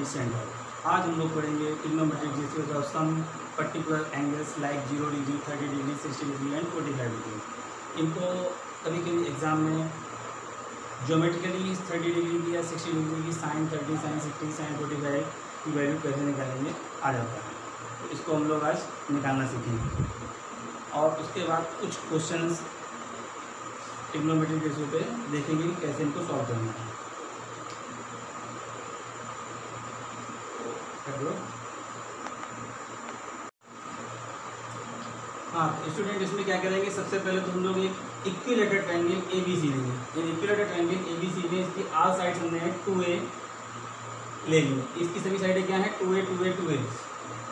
Standard. आज हम लोग पढ़ेंगे trigonometric ratios of some particular angles like 0 degree, 30 degree, 60 degree and 45 degree. इनको कभी कभी एग्जाम में ज्योमेट्रिकली 30 डिग्री की या 60 डिग्री की साइन 30, साइन 60, साइन 45 की वैल्यू कैसे निकालेंगे आ जाता है। तो इसको हम लोग आज निकालना सीखेंगे और उसके बाद कुछ क्वेश्चंस ट्रिग्नोमेट्रिक रेशियो पे देखेंगे कि कैसे इनको सॉल्व करना है। हाँ स्टूडेंट, इसमें क्या करेंगे, सबसे पहले तो हम लोग एक इक्विलेटरल ट्रायंगल ABC लेंगे। इन इक्विलेटरल ट्रायंगल ABC में इसकी आल साइड्स हमने 2A लेंगे। इसकी सभी साइडें क्या है 2A 2A 2A।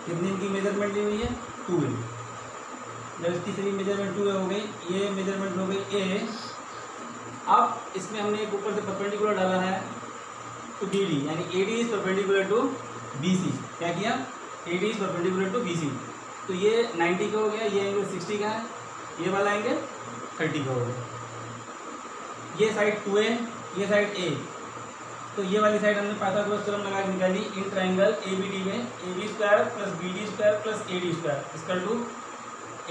कितनी इनकी मेजरमेंट ली हुई है 2A। जब इसकी सभी मेजरमेंट 2A हो गई, ये मेजरमेंट हो गई A। अब इसमें हमने एक ऊपर से परपेंडिकुलर डाला है टू BD, यानी AD is perpendicular to BC। क्या किया, AD is perpendicular to BC। तो ये 90 का हो गया, ये एंगल 60 का है, ये वाला एंगल 30 का हो गया। ये साइड 2A, ये साइड A। तो ये वाली साइड हमने पाइथागोरस थ्योरम लगा के निकाली। इन ट्रायंगल ABD में AB square plus BD square plus AD square equal to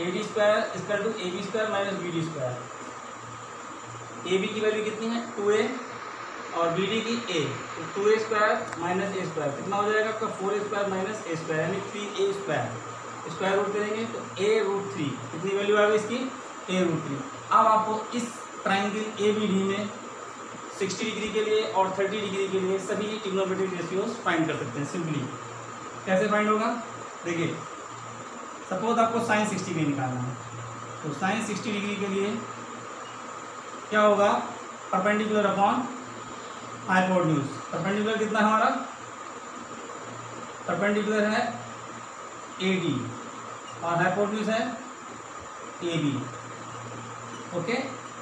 AD square equal to AB square minus BD square. AB की वैल्यू कितनी है 2A और BD की A, तो 2A square minus A square कितना हो जाएगा आपका 4A square minus A square, यानी 3A स्क्वायर। स्क्वायर रूट करेंगे तो A√3 कितनी वैल्यू आ गई इसकी A√3। अब आपको इस ट्रायंगल ABD में 60 डिग्री के लिए और 30 डिग्री के लिए सभी ट्रिग्नोमेट्रिक रेशियोज फाइंड कर सकते हैं। सिंपली कैसे फाइंड होगा, देखिए सपोज आपको साइन 60 डिग्री निकालना है, तो साइन 60 डिग्री के लिए क्या होगा, परपेंडिकुलर अपॉन हाइपोटेन्यूज। परपेंडिकुलर कितना है हमारा, परपेंडिकुलर है AD और हाइपोटेन्यूज है AB। ओके,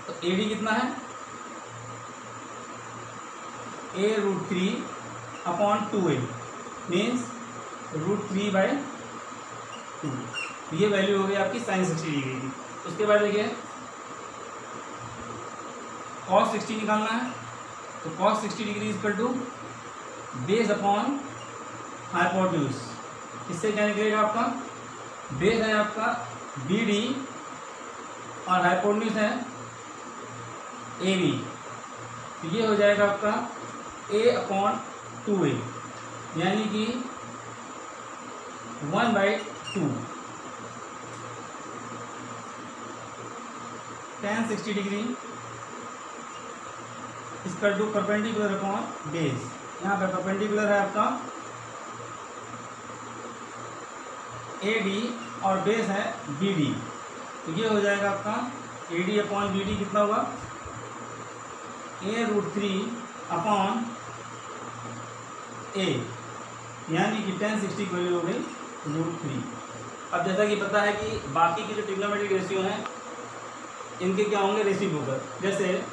तो AD कितना है A√3 अपॉन 2A मीन्स √3/2। ये वैल्यू हो गई आपकी साइन 60 डिग्री की। उसके बाद देखिए cos 60 निकालना है, तो cos 60 degree equal to base upon hypotenuse. इससे क्या निकलेगा आपका, बेस है आपका BD और हाइपोटेन्यूज है AB। तो ये हो जाएगा आपका A/2A, यानी कि 1/2। tan 60 degree equal to perpendicular upon base. यहाँ पर परपेंडिकुलर है आपका AD और बेस है BD। तो ये हो जाएगा आपका AD अपॉन BD कितना होगा A√3 अपॉन A, यानी कि tan 60 की वैल्यू हो गई √3। अब जैसा कि पता है कि बाकी की जो ट्रिग्नोमेट्रिक रेशियो हैं इनके क्या होंगे रेसिप्रोकल। जैसे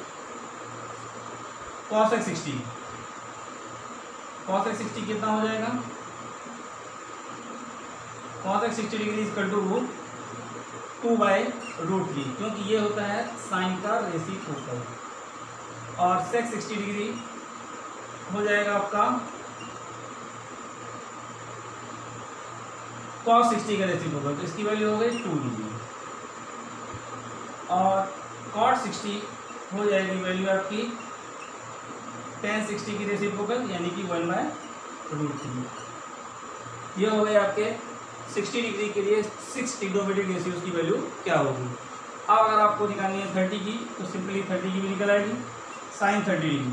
cos x 60, cos x 60 कितना हो जाएगा, cos x 60 degree equal to 2/√3, क्योंकि ये होता है साइन का रेसिप्रोकल। और sec 60 डिग्री हो जाएगा आपका cos 60 का रेसिप्रोकल, तो इसकी वैल्यू हो गई 2 डिग्री। और cot 60 हो जाएगी वैल्यू आपकी tan 60 की रेसिप्रोकल, यानी कि 1/√3। ये हो गए आपके 60 डिग्री के लिए 6 ट्रिग्नोमेट्रिक रेशियोज की वैल्यू क्या होगी। अब अगर आपको निकालनी है 30 की, तो सिंपली 30 की भी निकल आएगी साइन 30 डिग्री।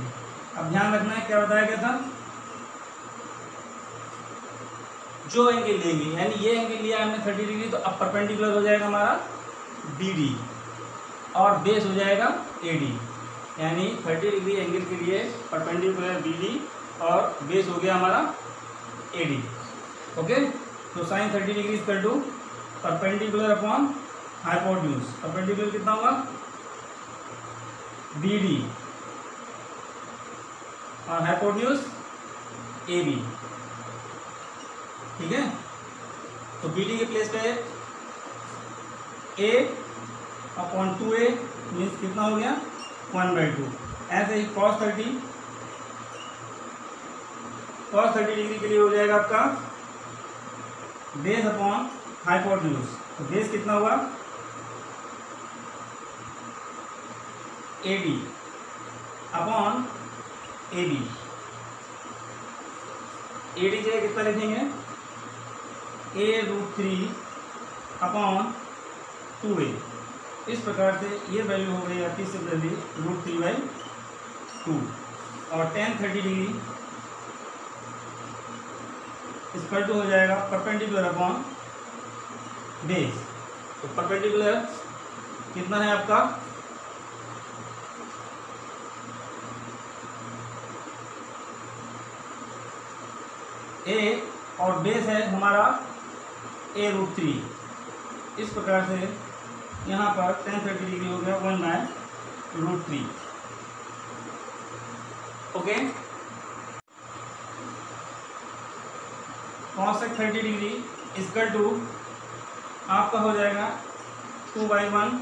अब ध्यान रखना है क्या बताया गया था, जो एंगल लेंगे, यानी ये एंगल लिया हमने 30 डिग्री, तो अब परपेंडिकुलर हो जाएगा हमारा BD और बेस हो जाएगा AD, यानी 30 डिग्री एंगल के लिए परपेंडिकुलर BD और बेस हो गया हमारा AD। ओके, तो sine 30 degree equal to perpendicular upon hypotenuse. Perpendicular कितना होगा BD और हाइपोटेन्यूज AB। ठीक है, तो BD के प्लेस पे A/2A मीन्स कितना हो गया 1/2। ऐसे ही cos 30 cos 30 डिग्री के लिए हो जाएगा आपका बेस अपॉन हाइपोटेन्यूज। तो बेस कितना हुआ A B upon A B. A D जगह कितना लिखेंगे a√3 अपॉन 2a। इस प्रकार से ये वैल्यू हो गई आपकी सिमिलरली √3/2 और tan 30 डिग्री इक्वल टू हो जाएगा परपेंडिकुलर अपॉन बेस। तो परपेंडिकुलर कितना है आपका a और बेस है हमारा a√3। इस प्रकार से यहाँ पर tan 30 डिग्री हो गया 1/√3। Okay, cos 30 degree equal to आपका हो जाएगा 2/1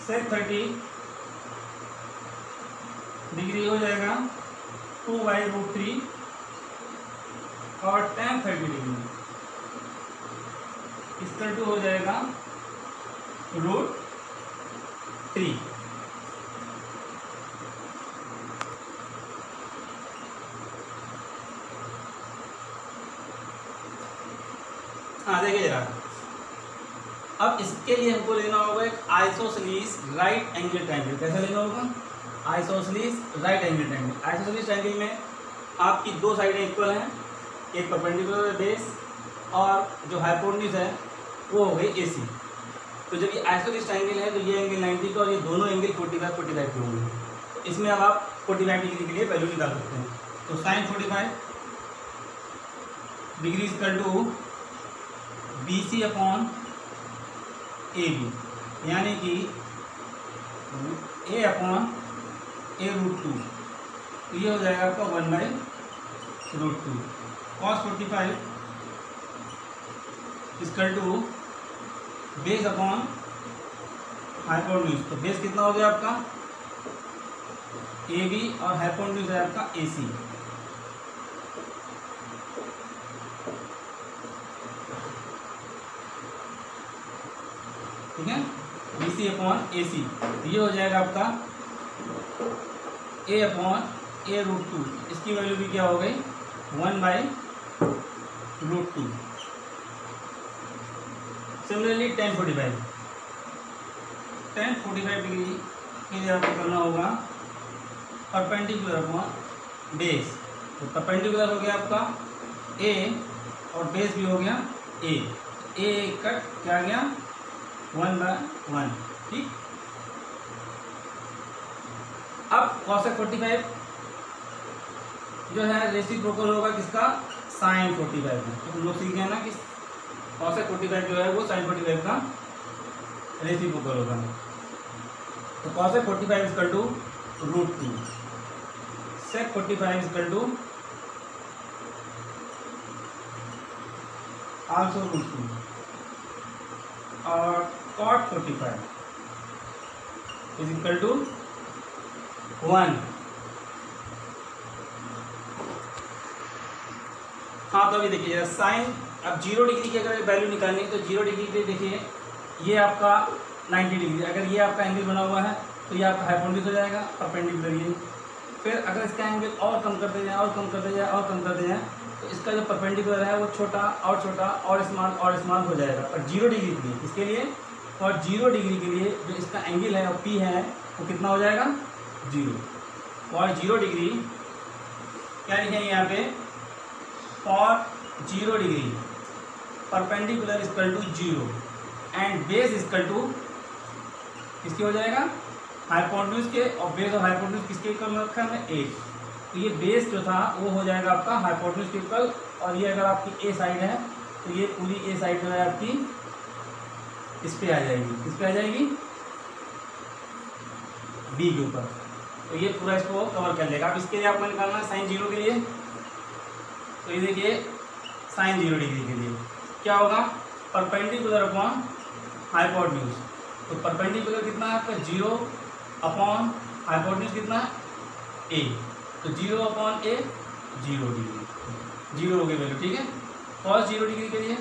sec 30 डिग्री हो जाएगा 2/√3 और tan 30 डिग्री इक्वल टू हो जाएगा √3। हाँ देखिए जरा, अब इसके लिए हमको लेना होगा एक आइसोसेलेस राइट एंगल ट्रायंगल। कैसा लेना होगा isosceles right angle triangle. Isosceles triangle में आपकी दो साइडें इक्वल हैं, एक परपेंडिकुलर बेस और जो हाइपोटेन्यूज है वो हो गई AC। तो जब ये आइसोसेलेस ट्रायंगल है तो ये एंगल 90 का और ये दोनों एंगल 45 के होंगे। तो इसमें अब आप 45 डिग्री के लिए वैल्यू निकाल सकते हैं। तो sin 45 degree equal to BC अपॉन AB, यानी कि A अपॉन A√2। तो ये हो जाएगा आपका 1/√2। cos 45 equal to base upon hypotenuse. तो बेस कितना हो गया आपका AB और हाइपोटेन्यूज है आपका AC। ठीक है, BC अपॉन AC। ये हो जाएगा आपका A अपॉन A√2। इसकी वैल्यू भी क्या हो गई 1/√2। सिमिलरली tan 45 डिग्री के लिए आपको करना होगा परपेंडिकुलर अपॉन बेस। तो परपेंडिकुलर हो गया आपका A और बेस भी हो गया A कट क्या आ गया 1/1। ठीक, अब cos 45 जो है रेसिप्रोकल होगा किसका sin 45 का। तो हम लोग सीख गए ना कि cos 45 जो है वो sin 45 का रेसिप्रोकल होगा। तो cos 45 equal to √2, sec 45 equal to also √2 और cot 45 इज इक्वल टू 1। हाँ, तो अभी देखिए साइन, अब 0 डिग्री की अगर वैल्यू निकालनी है तो 0 डिग्री पे देखिए ये आपका 90 डिग्री। अगर ये आपका एंगल बना हुआ है तो ये आपका हाइपोटेन्यूज हो जाएगा परपेंडिकुलर ये। फिर अगर इसका एंगल और कम करते जाए और कम करते जाए और कम करते जाए तो इसका जो परपेंडिकुलर है वो छोटा और स्मॉल हो जाएगा। और 0 डिग्री के लिए इसके लिए और 0 डिग्री के लिए जो इसका एंगल है और P है वो कितना हो जाएगा 0। और 0 डिग्री क्या लिखेंगे यहाँ पे और 0 degree perpendicular equal to 0 and base equal to किसकी हो जाएगा हाइपोटेन्यूज के। और बेस और हाइपोटेन्यूज किसके इक्वल रखा है 8। तो ये बेस जो था वो हो जाएगा आपका हाइपोटेन्यूज के इक्वल। और ये अगर आपकी A साइड है तो ये पूरी A साइड जो है आपकी इस पे आ जाएगी, किस पे आ जाएगी B के ऊपर। तो ये पूरा इसको कवर कर लेगा। अब इसके लिए आपको निकालना है sin 0 के लिए। तो ये देखिए sin 0 डिग्री के लिए क्या होगा परपेंडिकुलर अपॉन हाइपोटेन्यूज। तो परपेंडिकुलर कितना है आपका 0 अपॉन हाइपोटेन्यूज कितना है A। तो 0 अपॉन A 0 डिग्री, 0 हो गई वैल्यू, ठीक है। cos 0 डिग्री के लिए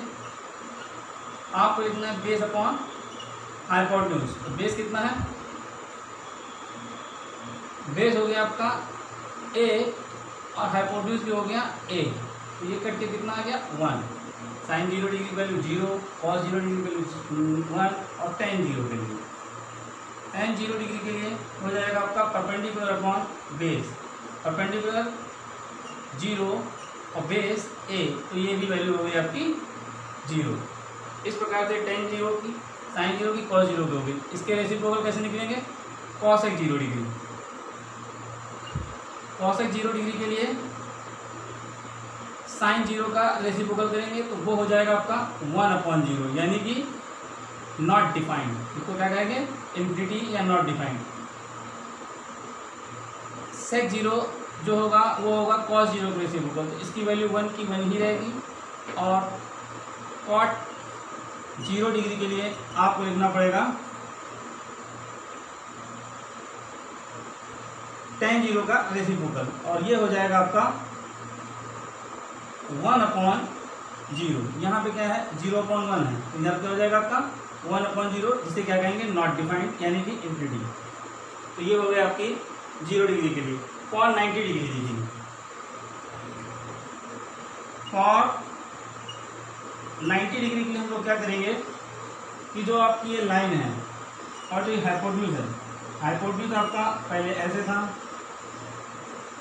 आपको लिखना है बेस अपॉन हाइपोटेन्यूज। तो बेस कितना है, बेस हो गया आपका a और हाइपोटेन्यूज भी हो गया a, तो ये कट के कितना आ गया 1। sin 0 डिग्री की वैल्यू 0, cos 0 डिग्री की वैल्यू 1 और tan 0 के लिए, tan 0 डिग्री के लिए हो जाएगा आपका परपेंडिकुलर अपॉन बेस, परपेंडिकुलर 0 और बेस a, तो ये भी वैल्यू हो गई आपकी 0। इस प्रकार से tan 0 की, sin 0 की, cos 0 की हो गई। इसके रेसिप्रोकल कैसे निकलेंगे, cosec 0 डिग्री, cosec 0 डिग्री के लिए sin 0 का रेसिप्रोकल करेंगे तो वो हो जाएगा आपका 1/0, यानी कि नॉट डिफाइंड। इसको क्या कहेंगे, इन्फिनिटी या नॉट डिफाइंड। sec 0 जो होगा वो होगा cos 0 का रेसिप्रोकल, तो इसकी वैल्यू 1 की 1 ही रहेगी। और cot 0 डिग्री के लिए आपको लिखना पड़ेगा tan 0 का रेसिप्रोकल, और ये हो जाएगा आपका 1/0। यहाँ पे क्या है 0/1 है, तो यहाँ पे क्या हो जाएगा आपका 1/0, जिसे क्या कहेंगे नॉट डिफाइंड, यानी कि इन्फिनिटी। तो ये हो गया आपकी 0 डिग्री के लिए। फॉर 90 डिग्री देखिए, फॉर 90 डिग्री के लिए हम लोग क्या करेंगे कि जो आपकी ये लाइन है और जो हाइपोटेन्यूज है, हाइपोटेन्यूज आपका पहले ऐसे था,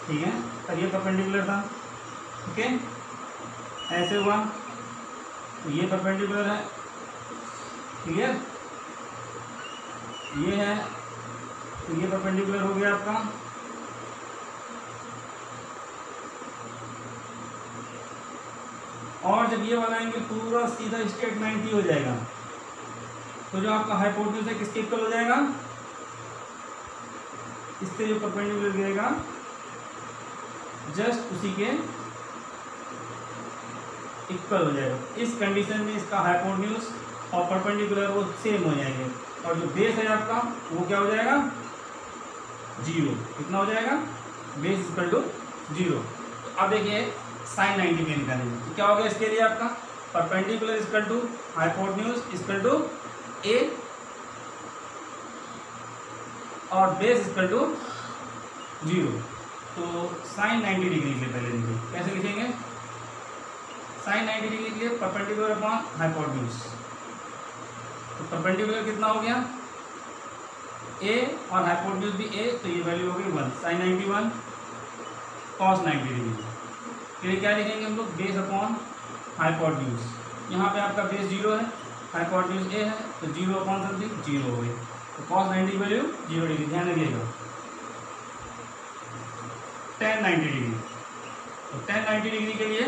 ठीक है, और ये परपेंडिकुलर था, ओके, ऐसे हुआ, तो ये परपेंडिकुलर है, क्लियर, ये है, तो ये परपेंडिकुलर हो गया आपका, और जब ये वाला एंगल पूरा सीधा स्ट्रेट 90 हो जाएगा, तो जो आपका हाइपोटेन्यूज है किसके इक्वल हो जाएगा, इससे जो परपेंडिकुलर गिरेगा जस्ट उसी के इक्वल हो जाएगा। इस कंडीशन में इसका हाइपोटेन्यूज और परपेंडिकुलर वो सेम हो जाएंगे, और जो बेस है आपका वो क्या हो जाएगा 0। कितना हो जाएगा, बेस इक्वल टू 0। तो अब देखिए sin 90 के निकालेंगे, तो क्या हो गया इसके लिए आपका perpendicular equal to hypotenuse equal to a और बेस इक्वल टू 0। तो sin 90 डिग्री के लिए पहले लिखेंगे, कैसे लिखेंगे, sin 90 डिग्री के लिए परपेंडिकुलर अपॉन हाइपोटेन्यूज, तो परपेंडिकुलर कितना हो गया a और हाइपोटेन्यूज भी a, तो ये वैल्यू हो गई 1, sin 91 cos 90 डिग्री। फिर क्या लिखेंगे हम लोग, बेस अपॉन हाइपोटेन्यूज, यहाँ पे आपका बेस 0 है, हाइपोटेन्यूज a है, तो 0 अपॉन समथिंग 0 हो गई, तो cos 90 वैल्यू 0 डिग्री, ध्यान रखिएगा। tan 90 डिग्री, तो tan 90 डिग्री के लिए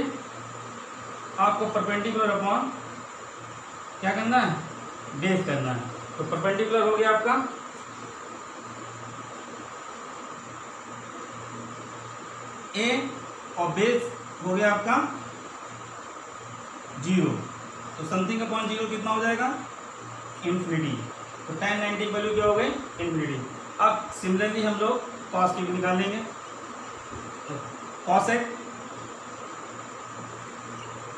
आपको परपेंडिकुलर अपॉन क्या करना है, बेस करना है, तो परपेंडिकुलर हो गया आपका a और बेस हो गया आपका 0, तो समथिंग अपॉन 0 कितना हो जाएगा, इन्फिनिटी। तो tan 90 वैल्यू क्या हो गई, इन्फिनिटी। अब सिमिलरली हम लोग cos की भी निकालेंगे, तो cosec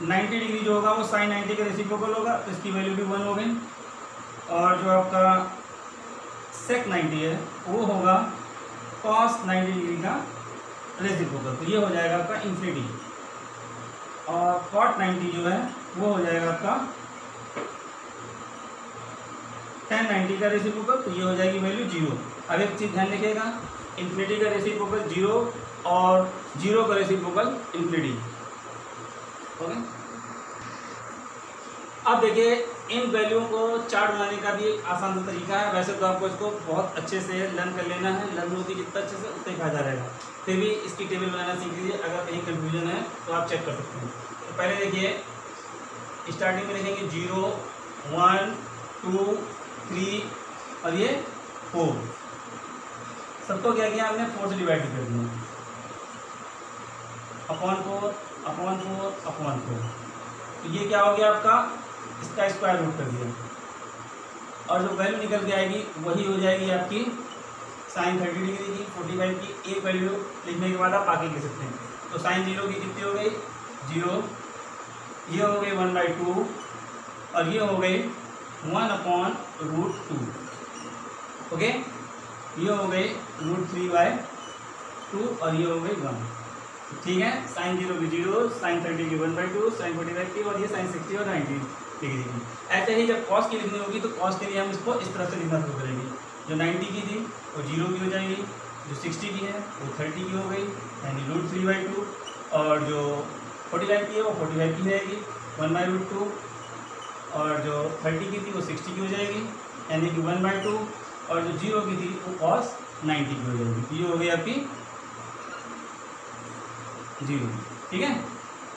90 डिग्री जो होगा वो sin 90 का रेसिप्रोकल होगा, तो इसकी वैल्यू भी 1 हो गई, और जो आपका sec 90 है वो होगा cos 90 डिग्री का रेसिप्रोकल, तो ये हो जाएगा आपका इन्फिनिटी। और cot 90 जो है वो हो जाएगा आपका tan 90 का रेसिप्रोकल, तो ये हो जाएगी वैल्यू 0। अब एक चीज़ ध्यान रखिएगा, इन्फिनिटी का रेसिप्रोकल 0 और 0 का रेसिप्रोकल इन्फिनिटी, ओके। अब देखिए इन वैल्यूओं को चार्ट बनाने का भी एक आसान सा तरीका है। वैसे तो आपको इसको बहुत अच्छे से लर्न कर लेना है, लर्न होती जितना अच्छे से उतना ही फायदा रहेगा, फिर भी इसकी टेबल बनाना सीख लीजिए। अगर कहीं कंफ्यूजन है तो आप चेक कर सकते हैं। तो पहले देखिए स्टार्टिंग में लिखेंगे 0 1 2 3 और ये 4, सबको क्या किया हमने 4 से डिवाइड कर दिया, अपॉन 4 अपॉन 4 अपॉन 4, तो ये क्या हो गया आपका, इसका स्क्वायर रूट कर दिया, और जो वैल्यू निकल के आएगी वही हो जाएगी आपकी sin 30 डिग्री की 45 की। एक वैल्यू लिखने के बाद आप आगे लिख सकते हैं। तो साइन जीरो की कितनी हो गई 0, ये हो गई 1/2 और ये हो गई 1/√2। ओके, ये हो गई √3/2 और ये हो गई 1। ठीक है, साइन जीरो की 0, साइन 30 की 1/2, साइन 45 की और ये साइन 60 और 90 डिग्री की। ऐसे ही जब कॉस की लिखनी होगी तो कॉस के लिए हम इसको इस तरह से लिखना शुरू करेंगे। जो 90 की थी वो 0 की हो जाएगी, जो 60 की है वो 30 की हो गई यानी √3/2 और जो 45 की है वो 45 की रहेगी 1/√2 और जो 30 की थी वो 60 की हो जाएगी यानी कि 1/2 और जो 0 की थी वो cos 90 की हो जाएगी। ये हो गई आपकी 0। ठीक है,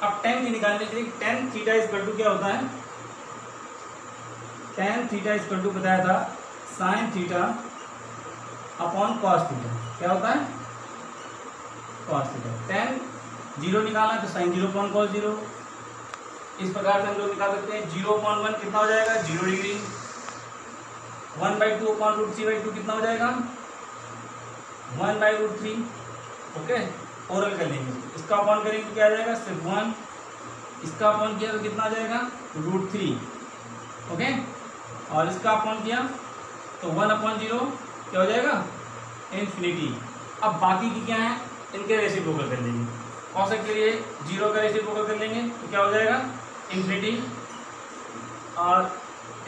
अब tan की निकालने के लिए tan थीटा इक्वल टू क्या होता है, tan थीटा इक्वल टू बताया था sin theta upon cos theta. क्या होता है cos थीटा। tan 0 निकालना है तो sin 0 अपॉन cos 0। इस प्रकार से हम लोग निकाल सकते हैं 0/1 कितना हो जाएगा 0 डिग्री, 1/2 अपॉन √3/2 कितना हो जाएगा 1/√3। ओके, ओरल कर लेंगे, इसका अपॉन करेंगे तो क्या आ जाएगा सिर्फ 1, इसका अपॉन किया तो कितना आ जाएगा √3। ओके, और इसका अपॉन किया तो 1/0 क्या हो जाएगा इन्फिनिटी। अब बाकी की क्या है इनके रेसिप्रोकल कर लेंगे। कॉसेक के लिए 0 का रेसिप्रोकल कर लेंगे तो क्या हो जाएगा इन्फिनिटी, और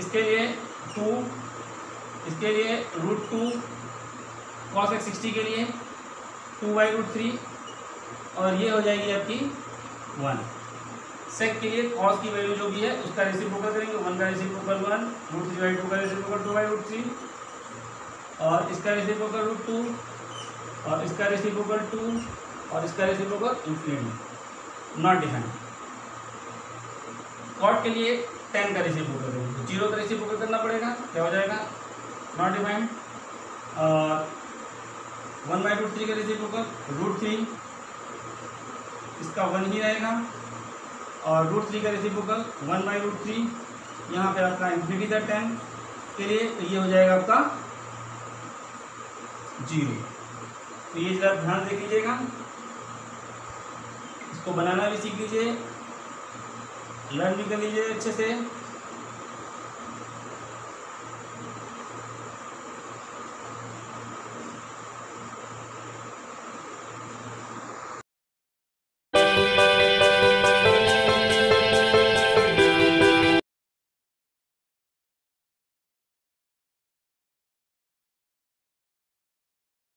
इसके लिए 2, इसके लिए √2, कॉसेक 60 के लिए 2/√3 और ये हो जाएगी आपकी 1। सेक के लिए कॉस की वैल्यू जो भी है उसका रेसिप्रोकल करेंगे, 1 का रेसिप्रोकल 1, √3/2 का रेसिप्रोकल 2/√3 और इसका रेसिप्रोकल √2 और इसका रेसिप्रोकल 2 और इसका reciprocal infinity not defined. Cot के लिए 10 का रेसिप्रोकल करेंगे, 0 का रेसिप्रोकल करना पड़ेगा, क्या हो जाएगा नॉट डिफाइंड, और 1/√3 का रेसिप्रोकल √3, इसका 1 ही रहेगा, और √3 का रेसिप्रोकल 1/√3, यहाँ पे आपका इन्फिनिटी था 10 के लिए तो ये हो जाएगा आपका 0। तो ये जरा ध्यान से लीजिएगा, इसको बनाना भी सीख लीजिए, लर्न भी कर लीजिए अच्छे से।